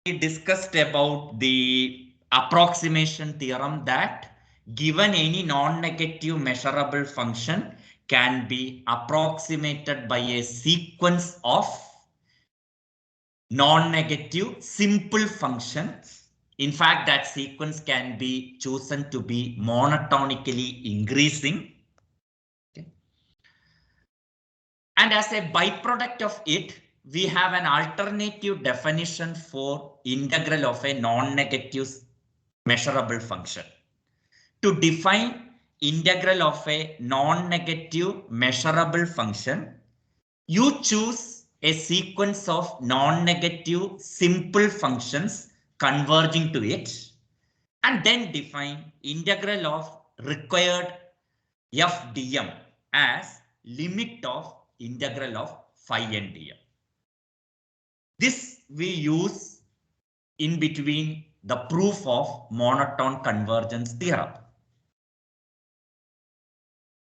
we discussed about the approximation theorem that given any non-negative measurable function can be approximated by a sequence of non-negative simple functions. In fact, that sequence can be chosen to be monotonically increasing. Okay. And as a byproduct of it, we have an alternative definition for integral of a non-negative measurable function. To define integral of a non-negative measurable function, you choose a sequence of non-negative simple functions converging to it, and then define integral of required f dm as limit of integral of phi n dm. This we use in between the proof of monotone convergence theorem.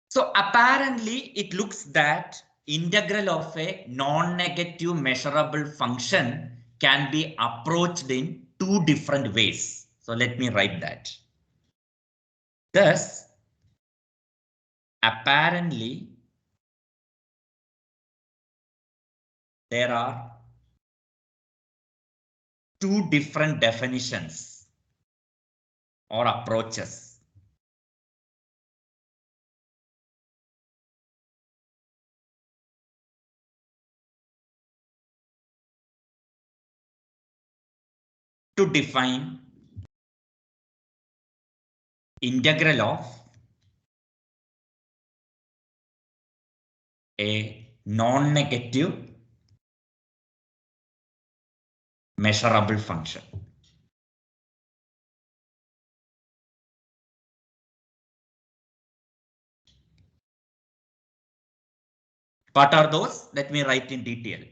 So apparently it looks that integral of a non-negative measurable function can be approached in two different ways. So let me write that. Thus, apparently there are two different definitions or approaches to define integral of a non-negative measurable function. What are those? Let me write in detail.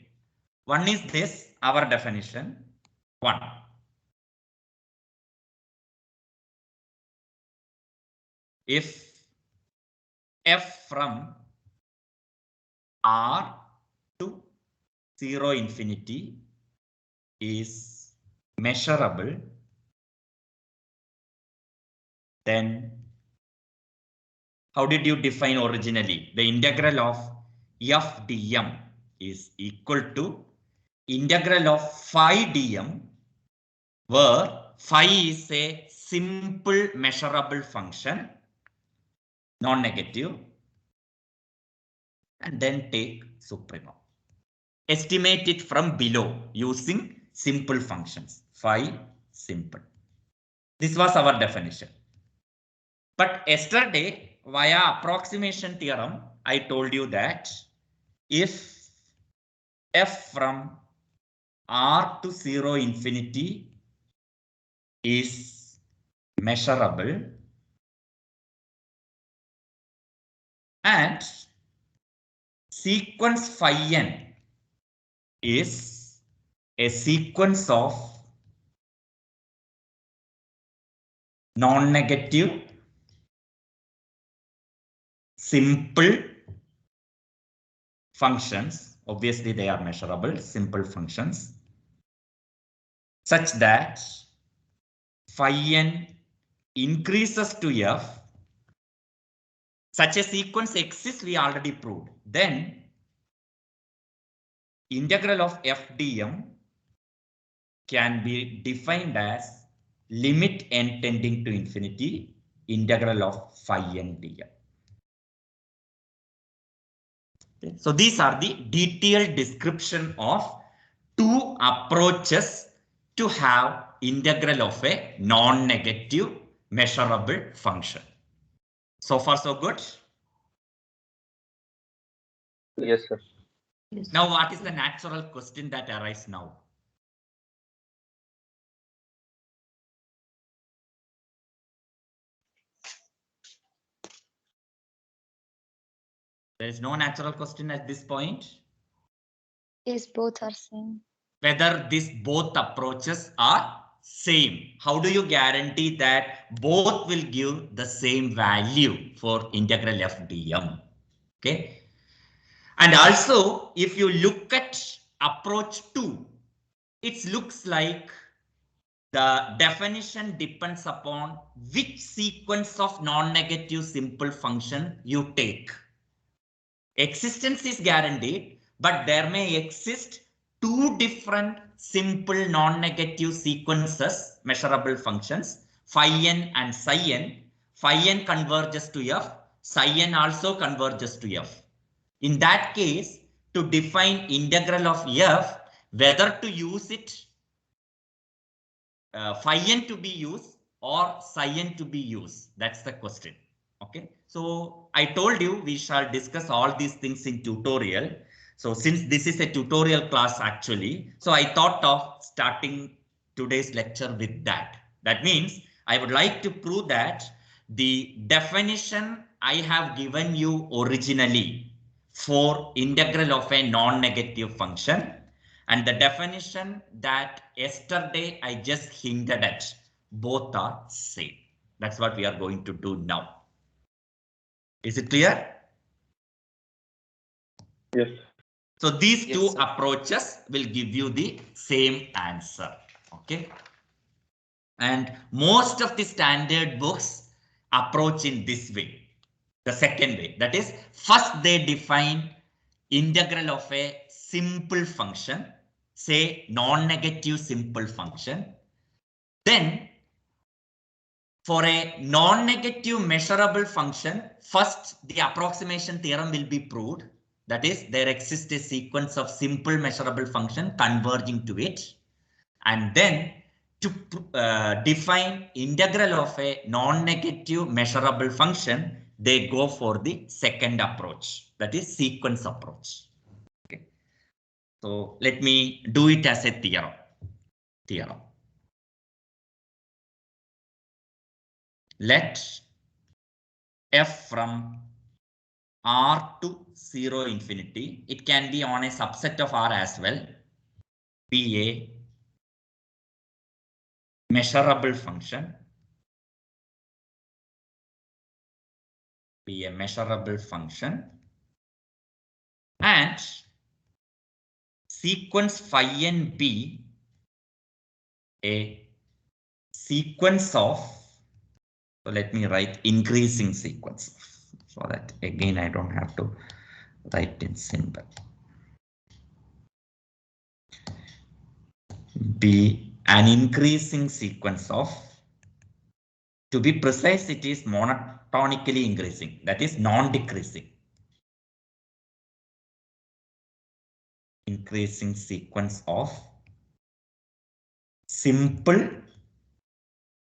One is this, our definition. One. If f from R to 0 infinity is measurable, then how did you define originally? The integral of f dm is equal to integral of phi dm, where phi is a simple measurable function, non-negative, and then take supremum. Estimate it from below using simple functions. Phi simple. This was our definition. But yesterday, via approximation theorem, I told you that if f from R to 0 infinity is measurable and sequence phi n is a sequence of non-negative simple functions, obviously they are measurable, simple functions, such that phi n increases to f. Such a sequence exists, we already proved. Then integral of f dm can be defined as limit n tending to infinity integral of phi n dm. So these are the detailed description of two approaches to have integral of a non-negative measurable function. So far, so good. Yes, sir. Now, what is the natural question that arises now? There is no natural question at this point. Yes, both are same. Whether these both approaches are same. How do you guarantee that both will give the same value for integral f dm? Okay. And also, if you look at approach 2, it looks like the definition depends upon which sequence of non-negative simple function you take. Existence is guaranteed, but there may exist two different simple non-negative sequences, measurable functions, phi n and psi n. Phi n converges to f, psi n also converges to f. In that case, to define integral of f, whether to use it phi n to be used or psi n to be used, that's the question. Okay, so I told you we shall discuss all these things in tutorial. So since this is a tutorial class actually, so I thought of starting today's lecture with that. That means I would like to prove that the definition I have given you originally for integral of a non-negative function and the definition that yesterday I just hinted at, both are same. That's what we are going to do now. Is it clear? Yes. So these Yes, two sir. approaches will give you the same answer. Okay. And most of the standard books approach in this way. The second way, that is, first they define integral of a simple function, say non-negative simple function. Then for a non-negative measurable function, first the approximation theorem will be proved. That is, there exists a sequence of simple measurable function converging to it. And then to define integral of a non-negative measurable function, they go for the second approach, that is sequence approach. Okay. So let me do it as a theorem. Let f from R to 0 infinity, it can be on a subset of R as well, be a measurable function, and sequence phi n be a sequence of, so let me write increasing sequence so that again I don't have to write in symbol. Be an increasing sequence of, to be precise, it is monotonically increasing, that is non-decreasing. Increasing sequence of simple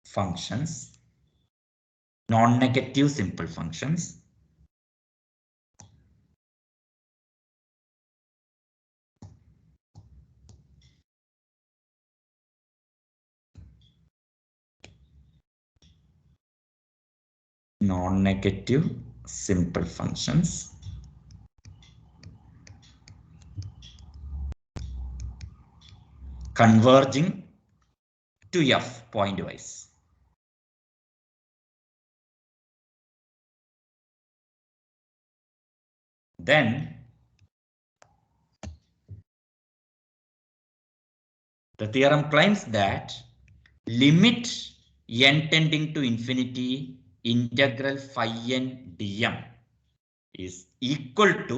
functions, non-negative simple functions, non-negative simple functions converging to f pointwise. Then the theorem claims that limit n tending to infinity integral phi n dm is equal to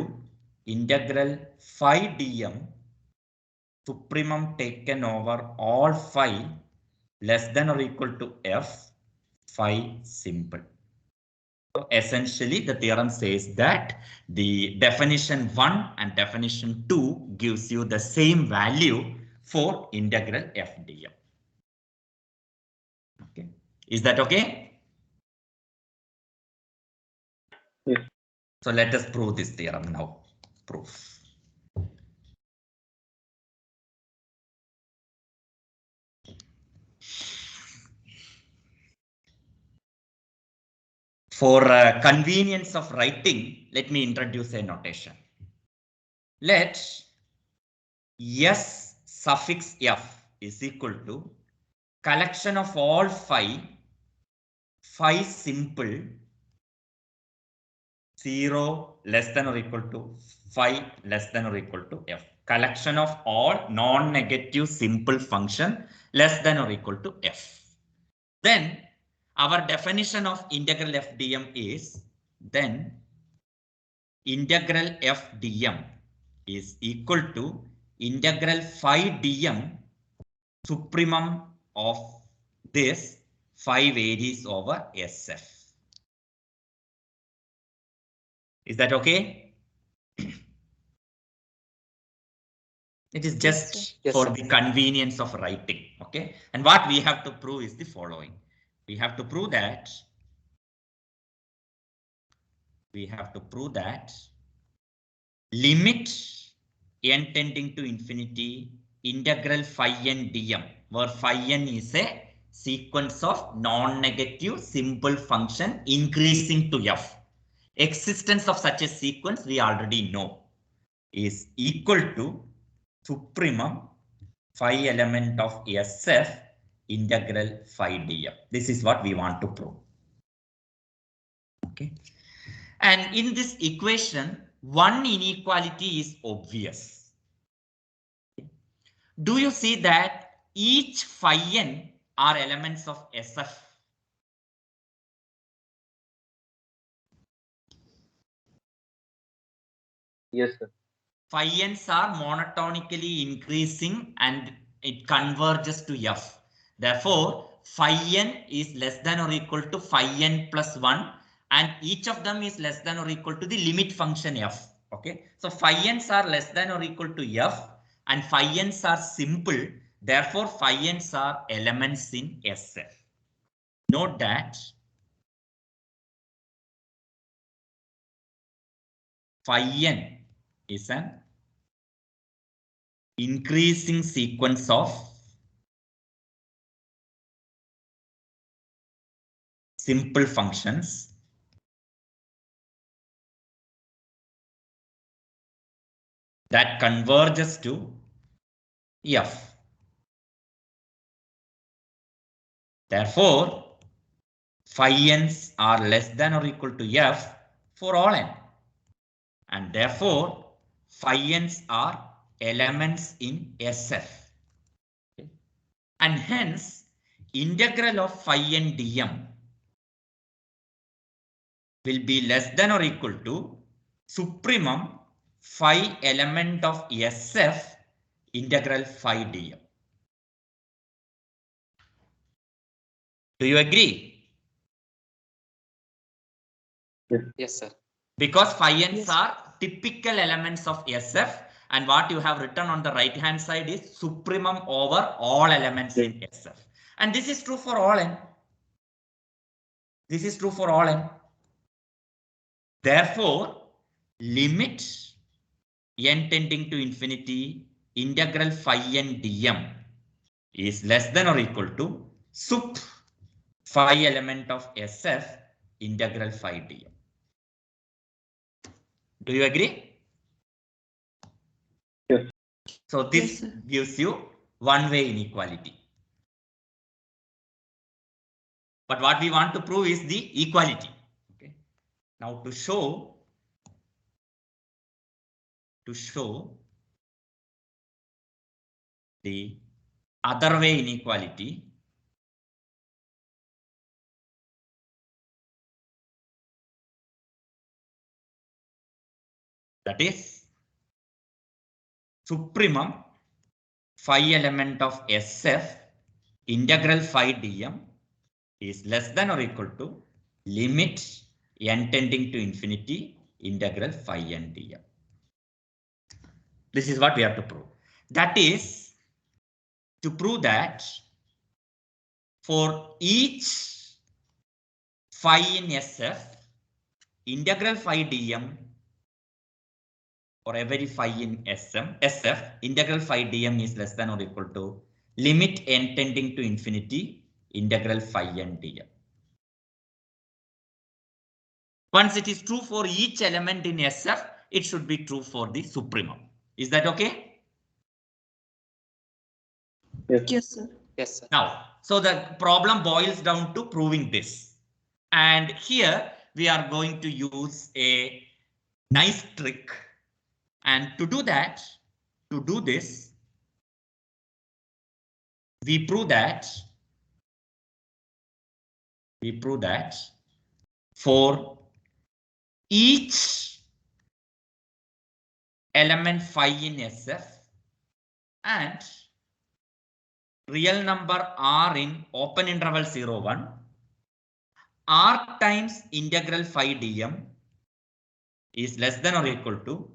integral phi dm supremum taken over all phi less than or equal to f phi simple. So essentially, the theorem says that the definition 1 and definition 2 gives you the same value for integral f dm. Okay, is that okay? Yes. So let us prove this theorem now. Proof. For convenience of writing, let me introduce a notation. Let S suffix f is equal to collection of all phi simple 0 less than or equal to phi less than or equal to f. collection of all non-negative simple function less than or equal to f. Then our definition of integral f dm is then integral f dm is equal to integral phi dm supremum of this phi varies over sf. Is that okay? It is just Yes, for the convenience of writing. Okay. And what we have to prove is the following. We have to prove that limit n tending to infinity integral phi n dm, where phi n is a sequence of non-negative simple function increasing to f. Existence of such a sequence we already know is equal to supremum phi element of SF integral phi dm. This is what we want to prove. Okay. And in this equation, one inequality is obvious. Do you see that each phi n are elements of SF? Yes, sir. Phi n's are monotonically increasing and it converges to f. Therefore, phi n is less than or equal to phi n plus 1 and each of them is less than or equal to the limit function f. Okay, so phi n's are less than or equal to f and phi n's are simple. Therefore, phi n's are elements in SF. Note that phi n is an increasing sequence of simple functions that converges to f. Therefore, phi n's are less than or equal to f for all n. And therefore, phi n's are elements in SF. And hence, integral of phi n dm will be less than or equal to supremum phi element of SF integral phi dm. Do you agree? Yes, sir. Because phi n's are typical elements of SF and what you have written on the right hand side is supremum over all elements in SF. And this is true for all n. This is true for all n. Therefore, limit n tending to infinity integral phi n dm is less than or equal to sup phi element of SF integral phi dm. Do you agree? Yes. So this gives you one-way inequality. But what we want to prove is the equality. Okay. Now to show the other way inequality, that is supremum phi element of SF integral phi dm is less than or equal to limit n tending to infinity integral phi n dm. This is what we have to prove. That is to prove that for each phi in SF, integral phi dm or every phi in SF, integral phi dm is less than or equal to limit n tending to infinity integral phi n dm. Once it is true for each element in SF, it should be true for the supremum. Is that okay? Yes, sir. yes, sir. Now, so the problem boils down to proving this. And here we are going to use a nice trick. And to do that, To do this, we prove that for each element phi in SF and real number r in open interval 0, 1, r times integral phi dm is less than or equal to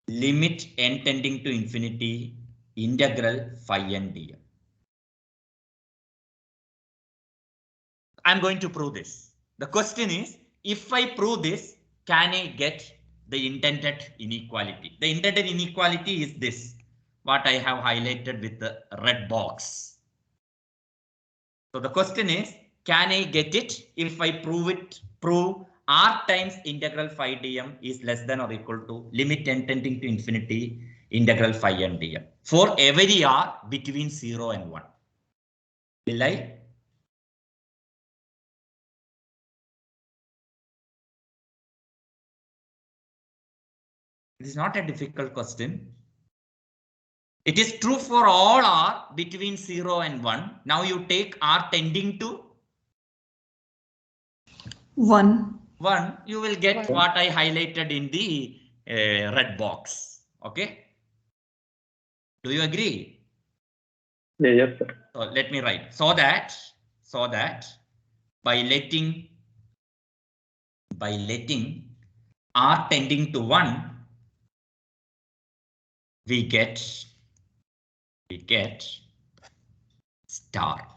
limit n tending to infinity integral phi n dm. I'm going to prove this. The question is, if I prove this, can I get the intended inequality? The intended inequality is this, what I have highlighted with the red box. So the question is, can I get it if I prove r times integral phi dm is less than or equal to limit n tending to infinity integral phi n dm for every r between 0 and 1. Will I? It is not a difficult question. It is true for all r between 0 and 1. Now you take r tending to 1. 1. You will get 1. what I highlighted in the red box. Okay. Do you agree? Yeah, yes, sir. So let me write. So that by letting r tending to 1, we get star.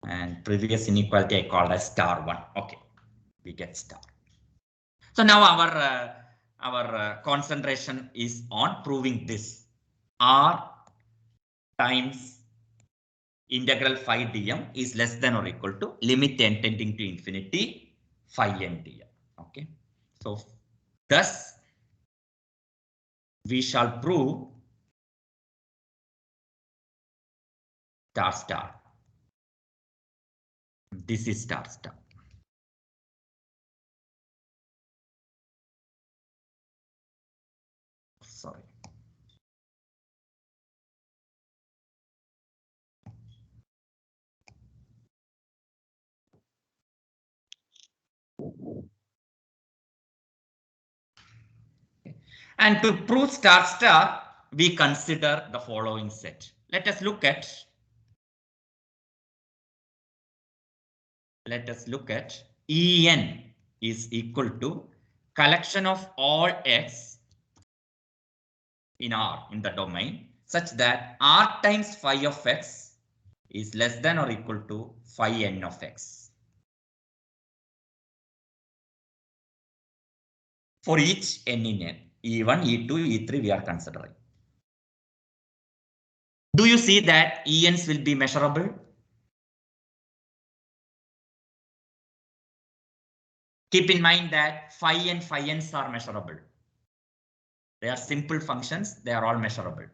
And previous inequality I called as star 1. Okay, we get star. So now our concentration is on proving this. R times integral phi dm is less than or equal to limit n tending to infinity phi n dm. Okay, so thus we shall prove star star. This is star star. Sorry. And to prove star star, we consider the following set. Let us look at En is equal to collection of all x in R in the domain such that R times phi of x is less than or equal to phi n of x. For each n in n, E1, E2, E3 we are considering. Do you see that Ens will be measurable? Keep in mind that phi and phi n's are measurable. They are simple functions. They are all measurable.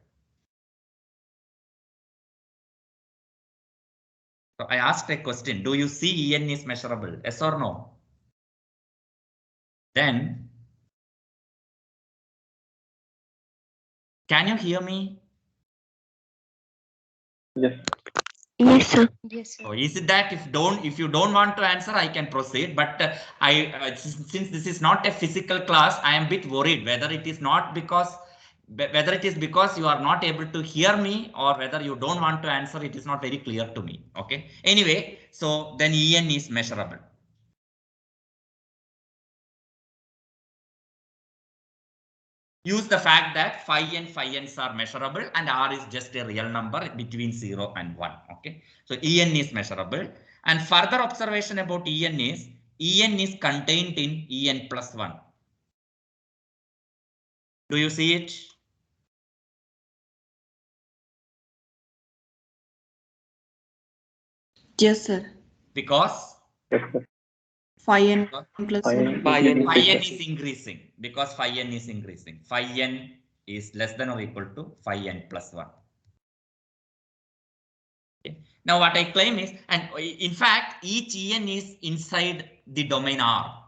So I asked a question. Do you see En is measurable? Yes or no? Then can you hear me? Yes. Yes, sir. Yes, sir. So is it that if you don't want to answer, I can proceed. But since this is not a physical class, I am a bit worried whether it is because you are not able to hear me or whether you don't want to answer. It is not very clear to me. Okay. Anyway, so then En is measurable. Use the fact that phi and phi n's are measurable and R is just a real number between 0 and 1. Okay, so En is measurable. And further observation about En is contained in En plus 1. Do you see it? Yes, sir. Because Yes, sir. Phi n plus Phi 1. n is phi n increasing. is increasing. Because phi n is increasing. Phi n is less than or equal to phi n plus 1. Okay. Now what I claim is, and in fact, each En is inside the domain R.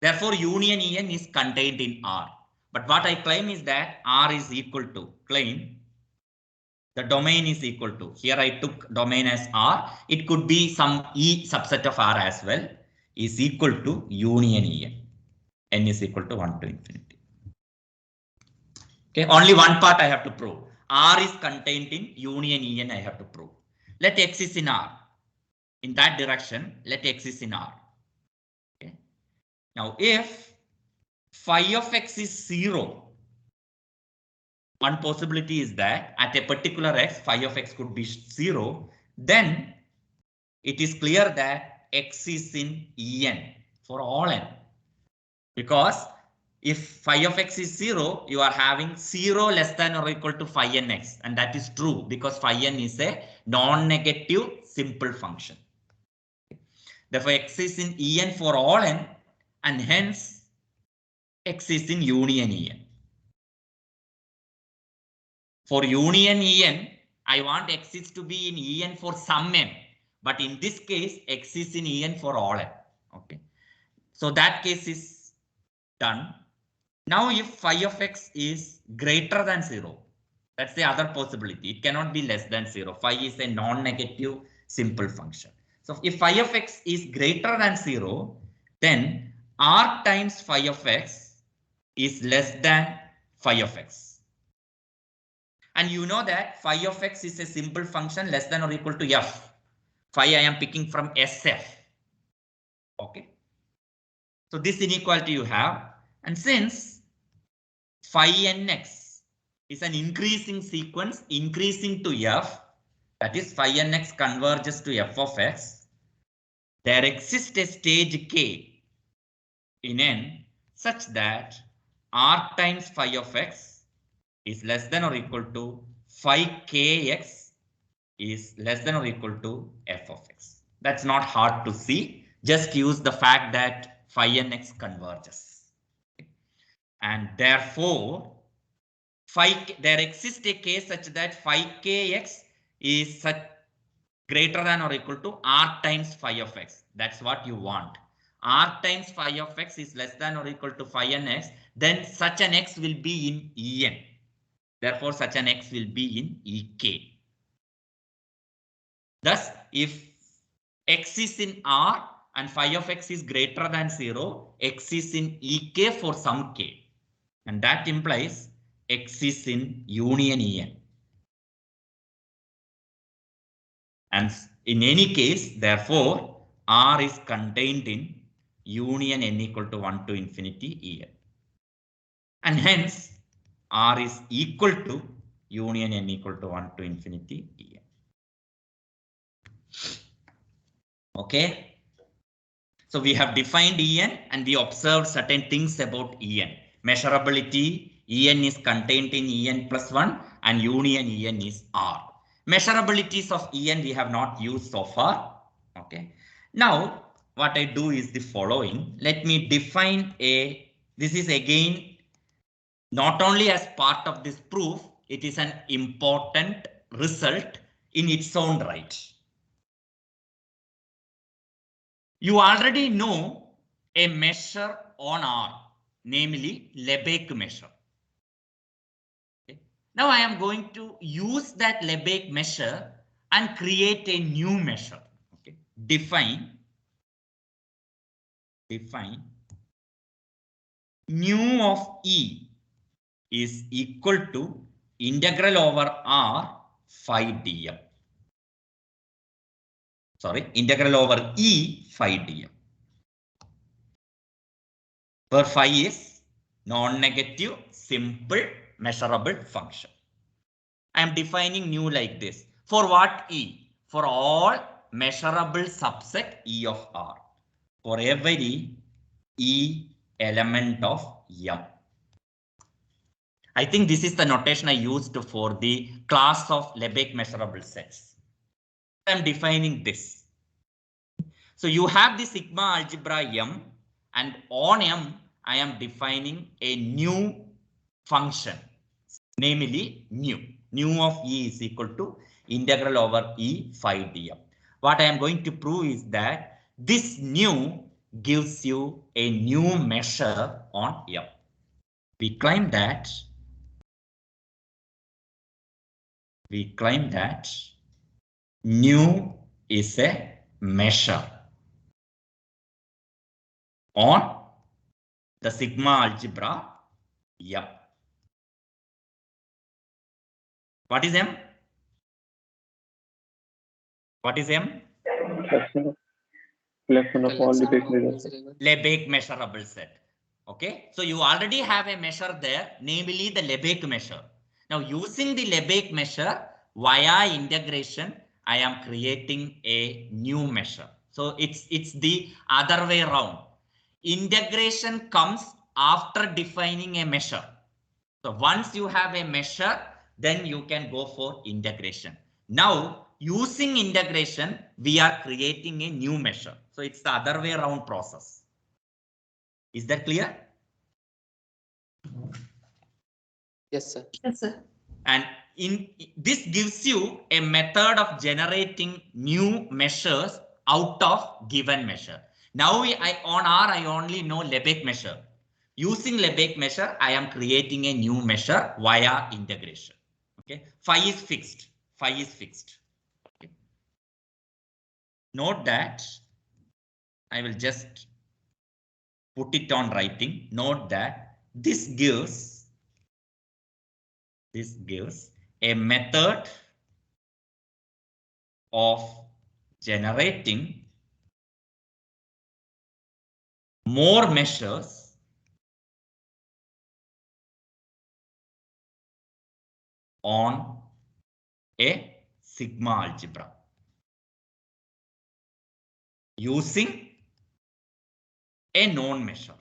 Therefore, union En is contained in R. But what I claim is that R is equal to claim the domain is equal to. Here I took domain as R. It could be some E subset of R as well. Is equal to union En. N is equal to 1 to infinity. Okay, only one part I have to prove. R is contained in union En I have to prove. Let X is in R. In that direction, let X is in R. Okay. Now, if phi of X is 0, one possibility is that at a particular X, phi of X could be 0, then it is clear that X is in En for all N. Because if phi of X is 0, you are having 0 less than or equal to phi n X. And that is true because phi n is a non-negative simple function. Therefore, X is in En for all N and hence X is in union En. For union En, I want X is to be in En for some N. But in this case, X is in En for all N. Okay. So that case is done. Now, if phi of X is greater than 0, that's the other possibility. It cannot be less than 0. Phi is a non-negative simple function. So if phi of X is greater than 0, then R times phi of X is less than phi of X. And you know that phi of X is a simple function less than or equal to F. Phi I am picking from SF. Okay. So this inequality you have. And since phi nx is an increasing sequence increasing to F, that is phi nx converges to F of X, there exists a stage K in N such that R times phi of X is less than or equal to phi Kx is less than or equal to F of X. That's not hard to see. Just use the fact that phi nx converges. And therefore, there exists a case such that phi Kx is such greater than or equal to R times phi of X. That's what you want. R times phi of X is less than or equal to phi nx, then such an X will be in En. Therefore, such an X will be in Ek. Thus, if X is in R and phi of X is greater than 0, X is in Ek for some K. And that implies X is in union En. And in any case, therefore, R is contained in union N equal to 1 to infinity En. And hence, R is equal to union N equal to 1 to infinity En. Okay. So we have defined En and we observed certain things about En. Measurability, En is contained in En plus 1 and union En is R. Measurabilities of En we have not used so far. Okay. Now, what I do is the following. Let me define this is again not only as part of this proof, it is an important result in its own right. You already know a measure on R, namely Lebesgue measure. Okay. Now I am going to use that Lebesgue measure and create a new measure. Okay. Define nu of E is equal to integral over R phi dm. Sorry, integral over E phi dm. Where phi is non-negative, simple, measurable function. I am defining nu like this. For what E? For all measurable subset E of R. For every E element of M. I think this is the notation I used for the class of Lebesgue measurable sets. I am defining this. So you have the sigma algebra M, and on M, I am defining a new function, namely nu. Nu of E is equal to integral over E phi dm. What I am going to prove is that this nu gives you a new measure on M. we claim that nu is a measure on the sigma algebra M. What is M? What is M? Collection of all Lebesgue measures. Lebesgue measurable set. Okay, so you already have a measure there, namely the Lebesgue measure. Now, using the Lebesgue measure via integration, I am creating a new measure. So it's the other way around. Integration comes after defining a measure. So once you have a measure, then you can go for integration. Now, using integration, we are creating a new measure. So it's the other way around process. Is that clear? Yes, sir. Yes, sir. And this gives you a method of generating new measures out of given measure. Now on R, I only know Lebesgue measure. Using Lebesgue measure, I am creating a new measure via integration. Okay, phi is fixed. Phi is fixed. Okay. Note that I will just put it on writing. Note that this gives a method of generating more measures on a sigma algebra using a known measure.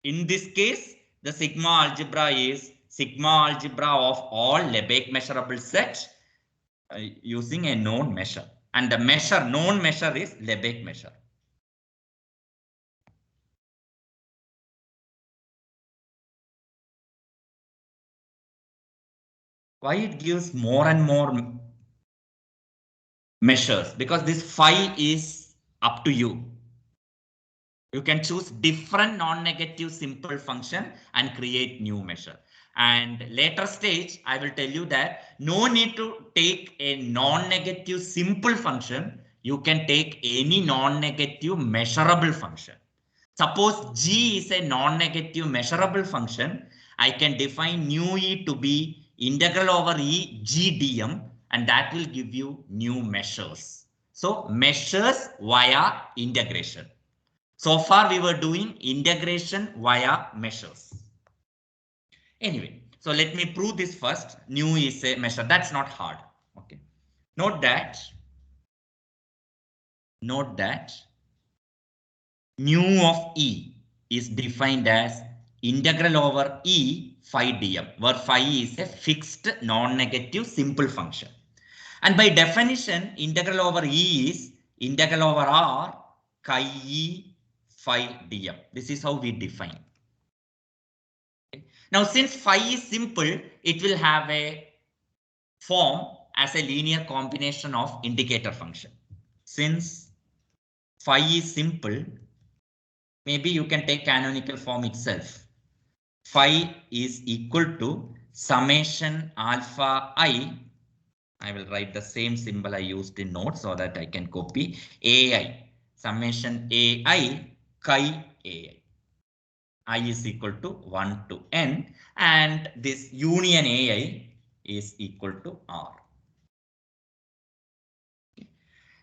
In this case, the sigma algebra is sigma algebra of all Lebesgue measurable sets using a known measure, and the known measure is Lebesgue measure. Why it gives more and more measures? Because this phi is up to you. You can choose different non-negative simple function and create new measure. And later stage, I will tell you that no need to take a non-negative simple function. You can take any non-negative measurable function. Suppose G is a non-negative measurable function. I can define nu E to be integral over E G dm, and that will give you new measures. So measures via integration. So far we were doing integration via measures. Anyway, so let me prove this first. Nu is a measure. That's not hard. Okay. Note that nu of E is defined as integral over E phi dm, where phi is a fixed non-negative simple function. And by definition, integral over E is integral over R chi E phi dm. This is how we define. Now, since phi is simple, it will have a form as a linear combination of indicator function. Since phi is simple, maybe you can take canonical form itself. Phi is equal to summation alpha I will write the same symbol I used in notes so that I can copy AI. Summation AI chi AI. I is equal to 1 to n, and this union AI is equal to R.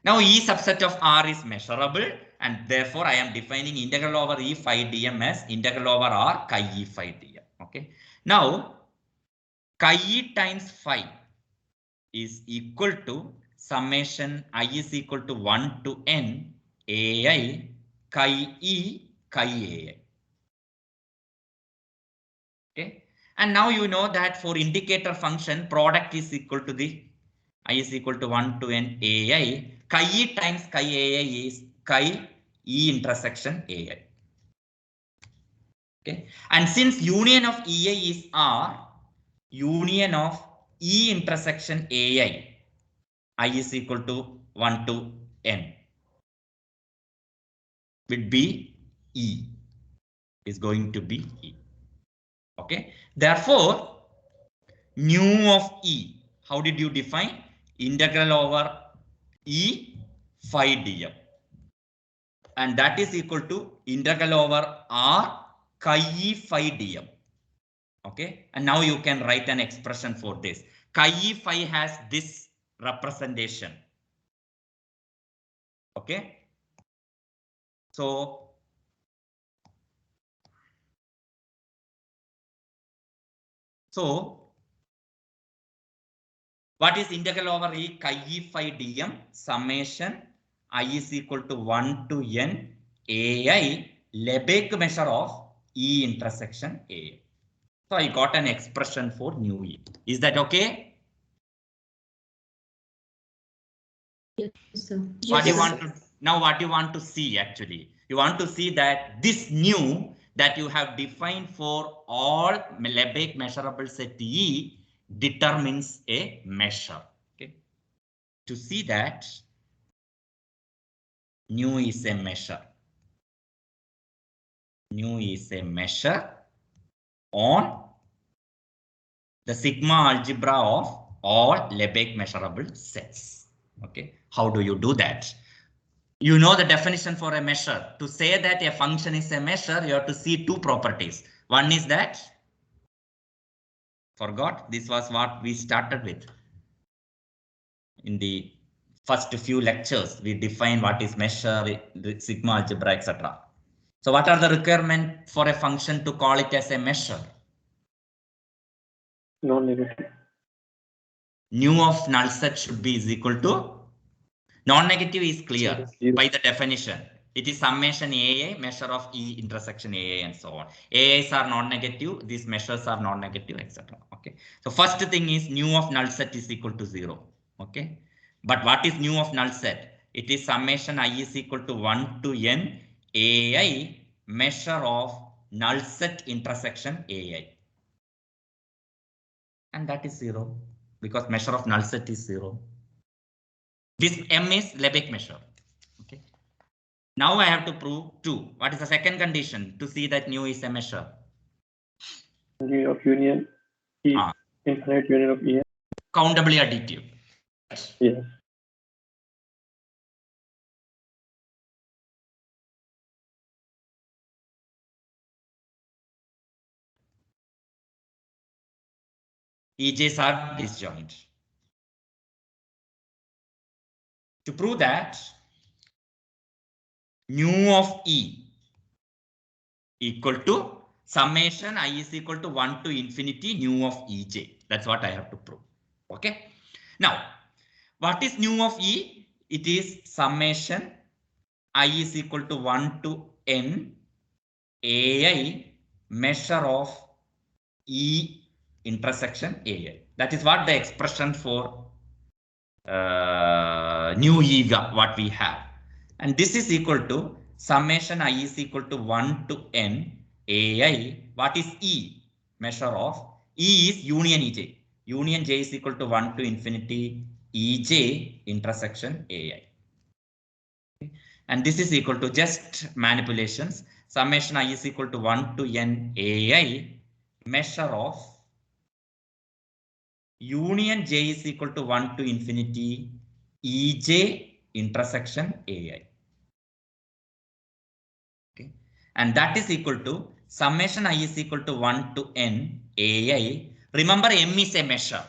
Now E subset of R is measurable, and therefore I am defining integral over E phi dm as integral over R chi E phi dm. Okay. Now chi E times phi is equal to summation I is equal to 1 to n AI chi E chi AI. Okay. And now you know that for indicator function, product is equal to the I is equal to 1 to n AI. Chi E times chi AI is chi E intersection AI. Okay. And since union of EA is R, union of E intersection AI, I is equal to 1 to n would be E. is going to be E. Okay, therefore, nu of E, how did you define? Integral over E phi dm. And that is equal to integral over R chi E phi dm. Okay, and now you can write an expression for this. Chi E phi has this representation. Okay, so what is integral over E chi E phi dm? Summation I is equal to 1 to n ai Lebesgue measure of E intersection A. So I got an expression for nu E. Is that okay? Yes, sir. What do you Yes, want to now? What you want to see actually? You want to see that this nu that you have defined for all Lebesgue measurable set E determines a measure. Okay. To see that nu is a measure. Nu is a measure on the sigma algebra of all Lebesgue measurable sets. Okay. How do you do that? You know the definition for a measure. To say that a function is a measure, you have to see two properties. One is that, forgot, this was what we started with. In the first few lectures, we define what is measure, the sigma algebra, etc. So what are the requirements for a function to call it as a measure? Non-negative. Nu of null set should be is equal to, non-negative is clear Zero. by the definition. It is summation AA, measure of E intersection AA and so on. AAs are non-negative, these measures are non-negative, etc. Okay. So first thing is nu of null set is equal to 0. Okay. But what is nu of null set? It is summation I is equal to 1 to n AI measure of null set intersection AI. And that is 0 because measure of null set is 0. This M is Lebesgue measure. Okay. Now I have to prove 2. What is the second condition to see that nu is a measure? Of union E. Infinite union of E. Countably additive. Yes. EJs are disjoint. To prove that, nu of E equal to summation I is equal to 1 to infinity nu of EJ. That's what I have to prove. Okay. Now, what is nu of E? It is summation I is equal to 1 to n AI measure of E intersection AI. That is what the expression for nu E what we have. And this is equal to summation I is equal to 1 to n AI. What is E? Measure of E is union EJ. Union J is equal to 1 to infinity EJ intersection AI. Okay. And this is equal to just manipulations. Summation I is equal to 1 to n AI measure of union J is equal to 1 to infinity EJ intersection AI. Okay. And that is equal to summation I is equal to 1 to n AI. Remember, M is a measure.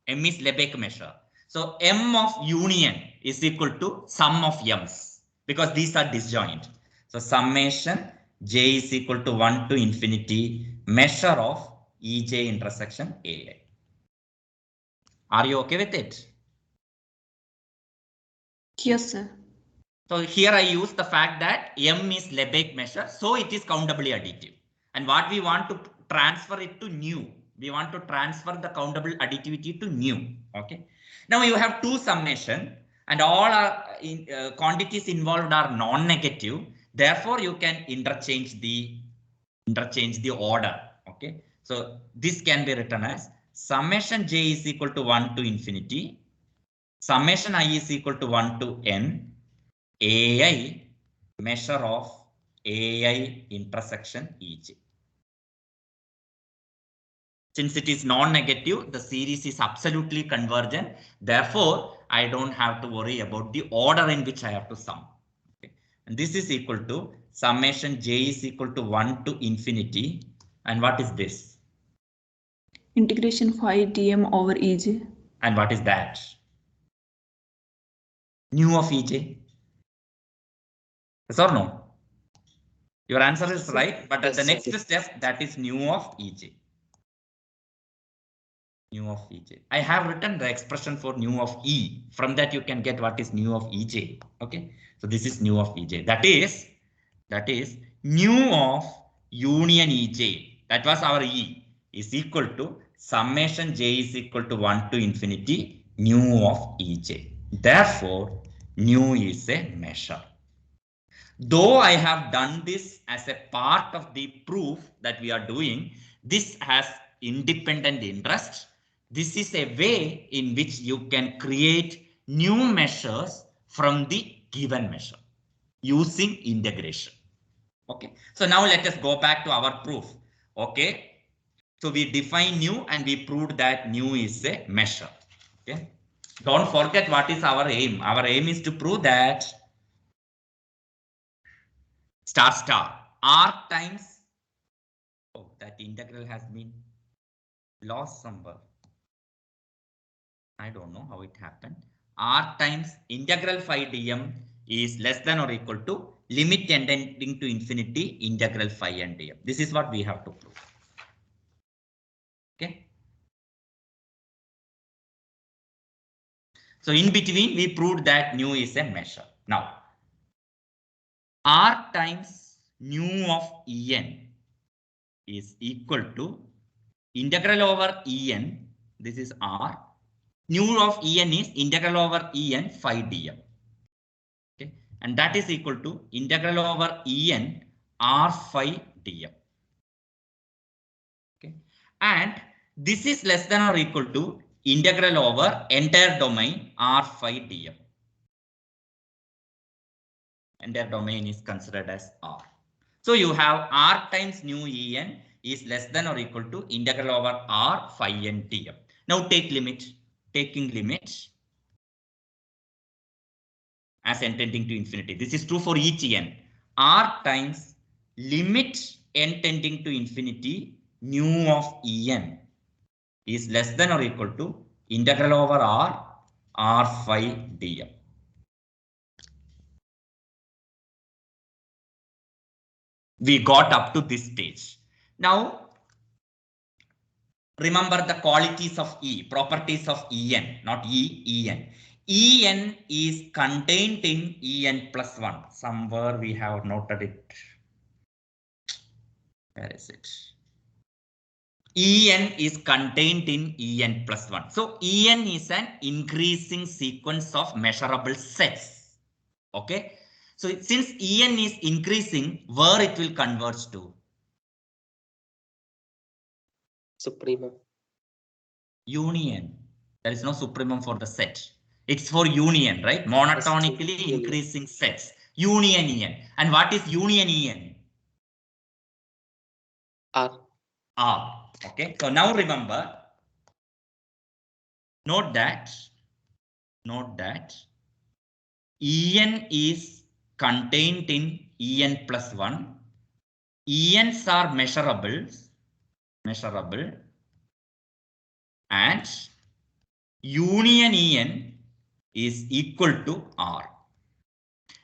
M is Lebesgue measure. So M of union is equal to sum of M's because these are disjoint. So summation J is equal to 1 to infinity measure of EJ intersection AI. Are you okay with it? Yes, sir. So here I use the fact that M is Lebesgue measure, so it is countably additive. And what we want to transfer it to nu. We want to transfer the countable additivity to nu. Okay. Now you have two summation and all quantities involved are non-negative. Therefore, you can interchange the order. Okay. So this can be written as summation J is equal to 1 to infinity. Summation I is equal to 1 to n AI measure of AI intersection EJ. Since it is non-negative, the series is absolutely convergent. Therefore, I don't have to worry about the order in which I have to sum. Okay. And this is equal to summation j is equal to 1 to infinity. And what is this? Integration phi dm over ej. And what is that? Nu of EJ. Yes or no? Your answer is right, but at the Yes, next sir. step, that is nu of EJ. Nu of EJ. I have written the expression for nu of E. From that, you can get what is nu of EJ. Okay, so this is nu of EJ. That is nu of union EJ. That was our E is equal to summation j is equal to 1 to infinity nu of EJ. Therefore, nu is a measure. Though I have done this as a part of the proof that we are doing, this has independent interest. This is a way in which you can create new measures from the given measure using integration. Okay, so now let us go back to our proof. Okay, so we define nu and we proved that nu is a measure. Okay, don't forget what is our aim. Our aim is to prove that star r times, oh, that integral has been lost somewhere. I don't know how it happened. R times integral phi dm is less than or equal to limit tending to infinity integral phi and dm. This is what we have to prove. Okay. So in between, we proved that nu is a measure. Now, r times nu of En is equal to integral over En. This is r. Nu of En is integral over En phi dm. Okay, and that is equal to integral over En r phi dm. Okay, and this is less than or equal to integral over entire domain r phi dm. Entire domain is considered as r. So you have r times nu En is less than or equal to integral over r phi n dm. Now take limit. Taking limit as n tending to infinity. This is true for each n. R times limit n tending to infinity nu of En is less than or equal to integral over r phi dm. We got up to this stage. Now, remember the qualities of E, properties of En, not E, En. En is contained in En plus 1. Somewhere we have noted it. Where is it? En is contained in En plus 1. So En is an increasing sequence of measurable sets. Okay. So since En is increasing, where it will converge to? Supremum. Union. There is no supremum for the set. It's for union, right? Monotonically Union. increasing sets. Union En. And what is union En? R. R. Okay. So now remember, note that En is contained in En plus 1. Ens are measurable, and union En is equal to R.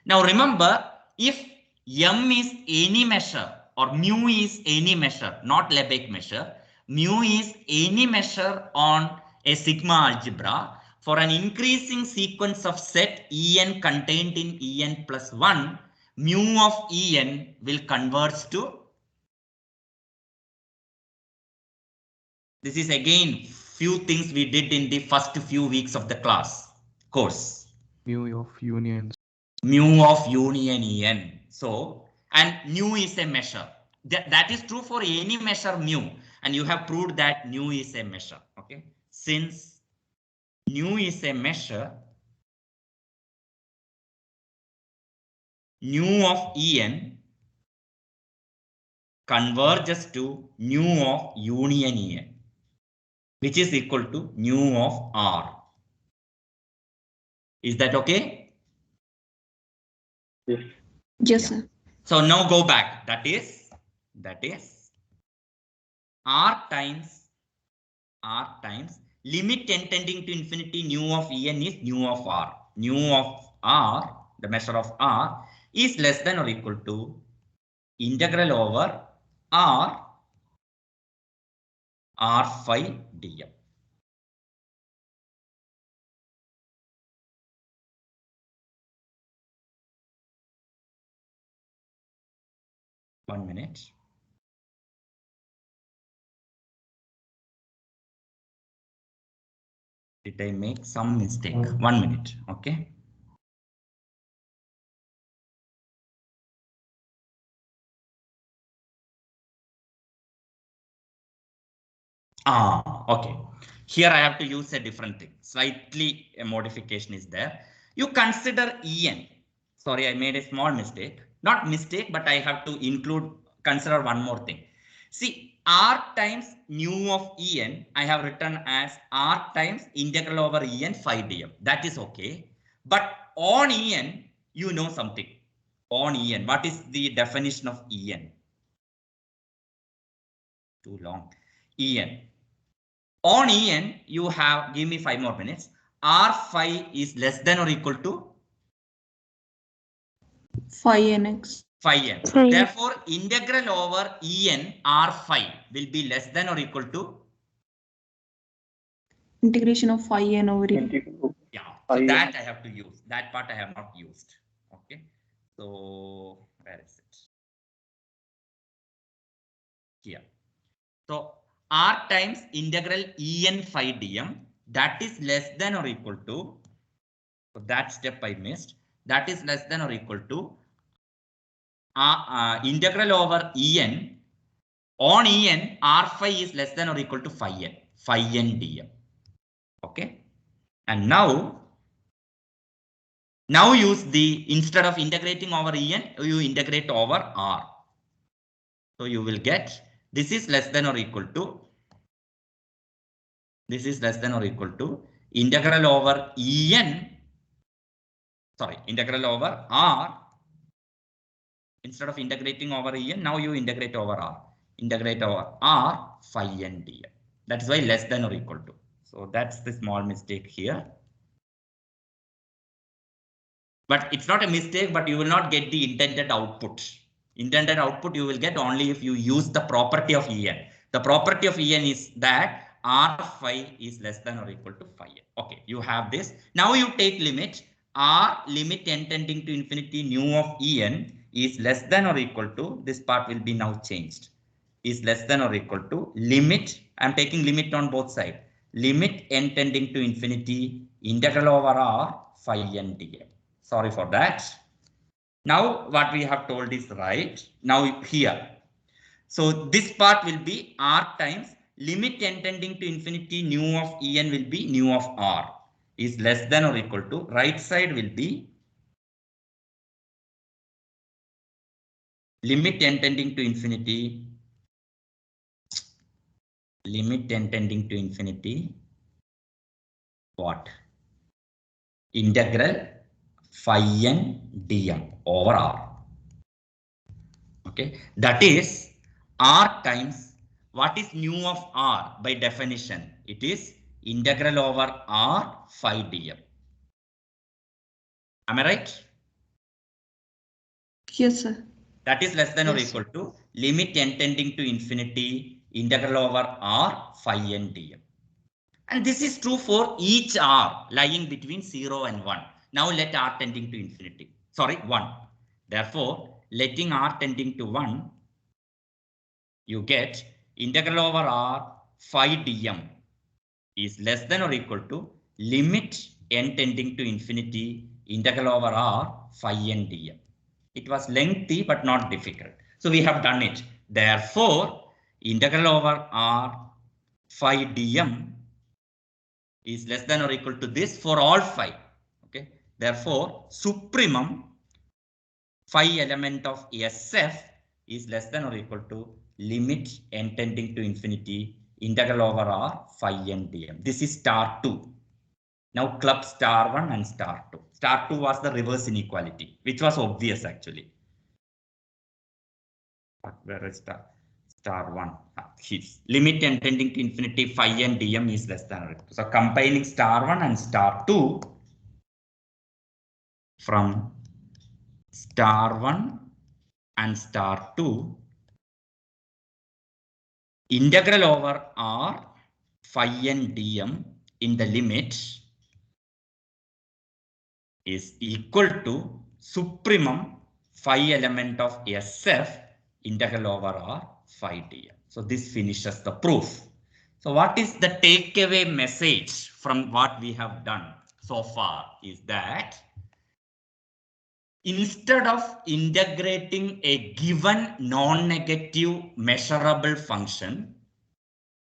Now remember, if M is any measure or mu is any measure, not Lebesgue measure, mu is any measure on a sigma algebra, for an increasing sequence of set En contained in En plus 1, mu of En will converge to. This is again few things we did in the first few weeks of the course. Mu of unions. Mu of union En. So, and nu is a measure. That is true for any measure mu. And you have proved that nu is a measure. Okay. Since nu is a measure, nu of En converges to nu of union En, which is equal to nu of R. Is that okay? Yes. Yes, Yeah. sir. So now go back. That is R times limit n tending to infinity nu of En is nu of R. Nu of R, the measure of R, is less than or equal to integral over R phi dm. One minute. Did I make some mistake? 1 minute. Okay. Okay. Here I have to use a different thing. Slightly a modification is there. You consider En. Sorry, I made a small mistake. Not mistake, but I have to consider one more thing. See, R times nu of En, I have written as R times integral over En phi dm. That is okay. But on En, you know something. On En, what is the definition of En? Too long. En. On En, you have, give me 5 more minutes. R phi is less than or equal to Phi nx. phi n. Phi. Therefore, integral over En R phi will be less than or equal to. Integration of phi n over e. Integral. Yeah, Phi so n. that I have to use. That part I have not used. Okay. So where is it? Here. So R times integral En phi dm, that is less than or equal to. So that step I missed. That is less than or equal to integral over En on En R phi is less than or equal to phi n dm. Okay. And now use the, instead of integrating over En, you integrate over R. So you will get this is less than or equal to integral over En. Sorry, integral over R. Instead of integrating over En, now you integrate over R. Integrate over R phi n dm. That's why less than or equal to. So that's the small mistake here. But it's not a mistake, but you will not get the intended output. Intended output you will get only if you use the property of En. The property of En is that R phi is less than or equal to phi n. Okay, you have this. Now you take limit. R limit n tending to infinity nu of En is less than or equal to, this part will be now changed, is less than or equal to limit, I'm taking limit on both sides, limit n tending to infinity integral over R phi n dm. Sorry for that. Now what we have told is right. Now here. So this part will be R times limit n tending to infinity nu of En will be nu of R is less than or equal to, right side will be limit n tending to infinity, what? Integral phi n dm over R. Okay, that is R times, what is nu of R by definition? It is integral over R phi dm. Am I right? Yes, sir. That is less than or Yes, equal to limit n tending to infinity integral over R phi n dm. And this is true for each R lying between 0 and 1. Now let R tending to infinity. Sorry, 1. Therefore, letting R tending to 1, you get integral over R phi dm is less than or equal to limit n tending to infinity integral over R phi n dm. It was lengthy but not difficult. So we have done it. Therefore, integral over R phi dm is less than or equal to this for all phi. Okay. Therefore, supremum phi element of SF is less than or equal to limit n tending to infinity integral over R phi n dm. This is star 2. Now club star 1 and star 2. Star 2 was the reverse inequality, which was obvious actually. Where is star 1? His limit n tending to infinity phi n dm is less than or equal. So combining star 1 and star 2 from star 1 and star 2 integral over R phi n dm in the limit is equal to supremum phi element of SF integral over R phi dm. So this finishes the proof. So what is the takeaway message from what we have done so far is that instead of integrating a given non-negative measurable function,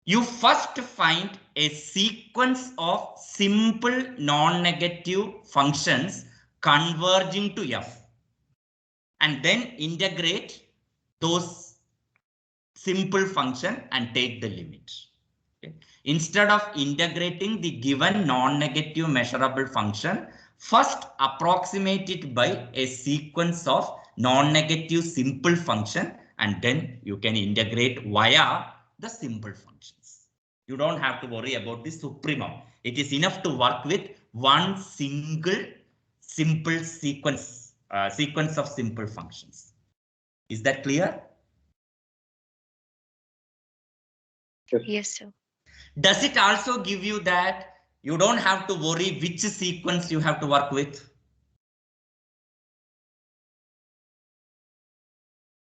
you first find a sequence of simple non-negative functions converging to F and then integrate those simple function and take the limit. Okay. Instead of integrating the given non-negative measurable function, first approximate it by a sequence of non-negative simple function and then you can integrate via the simple functions. You don't have to worry about the supremum. It is enough to work with one single simple sequence of simple functions. Is that clear? Yes, sir. Does it also give you that you don't have to worry which sequence you have to work with?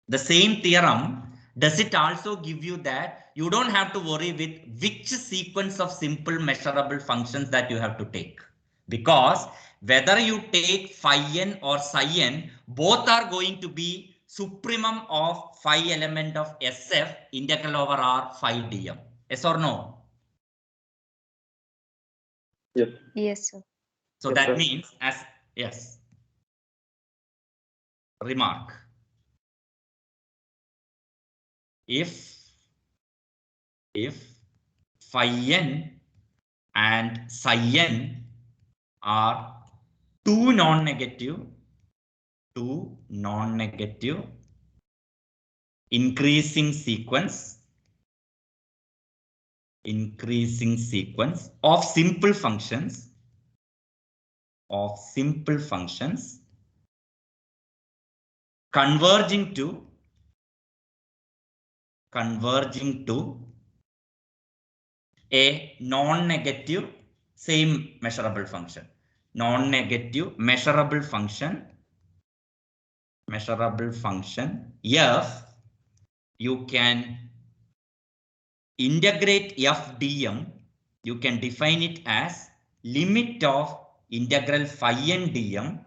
The same theorem, does it also give you that you don't have to worry with which sequence of simple measurable functions that you have to take? Because whether you take phi n or psi n, both are going to be supremum of phi element of SF integral over R phi dm. Yes or no? Yes. Yes, sir. So Yes, that sir. means as yes. Remark. If phi n and psi n are two non-negative increasing sequence of simple functions converging to a non-negative same measurable function. Non-negative measurable function F, you can integrate F dm, you can define it as limit of integral phi n dm,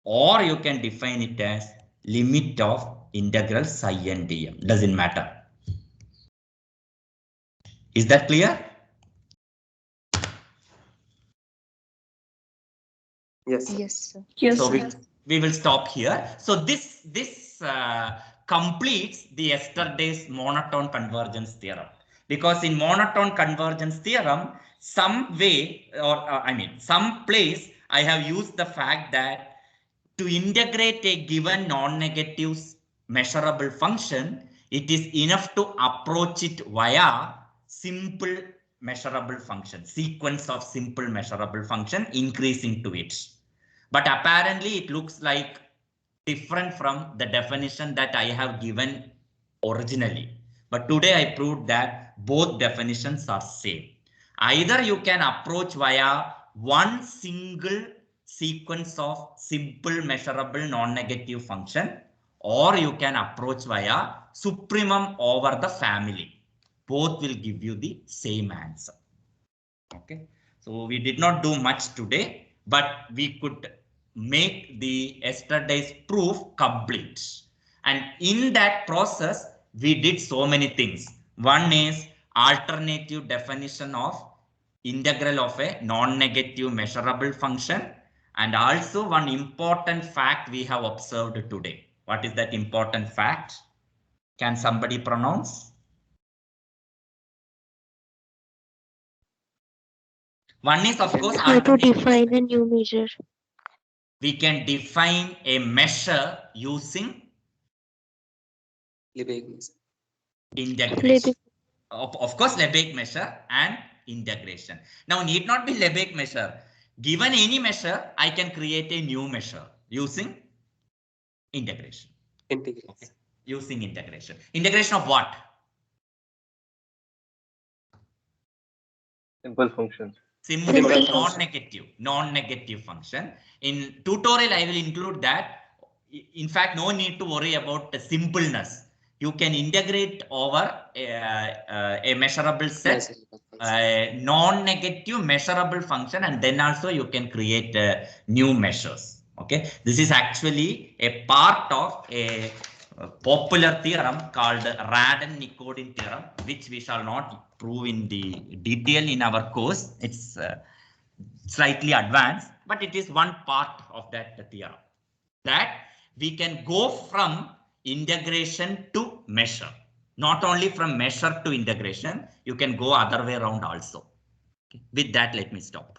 or you can define it as limit of integral psi n dm. Doesn't matter. Is that clear? Yes. Yes, sir. Yes, So sir. we will stop here. So this completes the yesterday's monotone convergence theorem, because in monotone convergence theorem, some way or some place I have used the fact that to integrate a given non-negative measurable function, it is enough to approach it via simple measurable function, sequence of simple measurable function increasing to it. But apparently it looks like different from the definition that I have given originally. But today I proved that both definitions are same. Either you can approach via one single sequence of simple measurable non-negative function, or you can approach via supremum over the family. Both will give you the same answer. Okay, so we did not do much today, but we could make the yesterday's proof complete. And in that process, we did so many things. One is alternative definition of integral of a non-negative measurable function. And also one important fact we have observed today. What is that important fact? Can somebody pronounce? One is, of course, How to alternate. define a new measure? We can define a measure using Lebesgue measure. integration. Of course, Lebesgue measure and integration. Now, need not be Lebesgue measure. Given any measure, I can create a new measure using integration. Integration. Okay. Using integration. Integration of what? Simple functions. Simple Simple non-negative function. In tutorial, I will include that. In fact, no need to worry about the simpleness. You can integrate over a measurable set, non-negative measurable function, and then also you can create new measures. Okay, this is actually a part of a popular theorem called Radon-Nikodym theorem, which we shall not prove in the detail in our course. It's slightly advanced, but it is one part of that theorem, that we can go from integration to measure. Not only from measure to integration, you can go other way around also. Okay. With that, let me stop.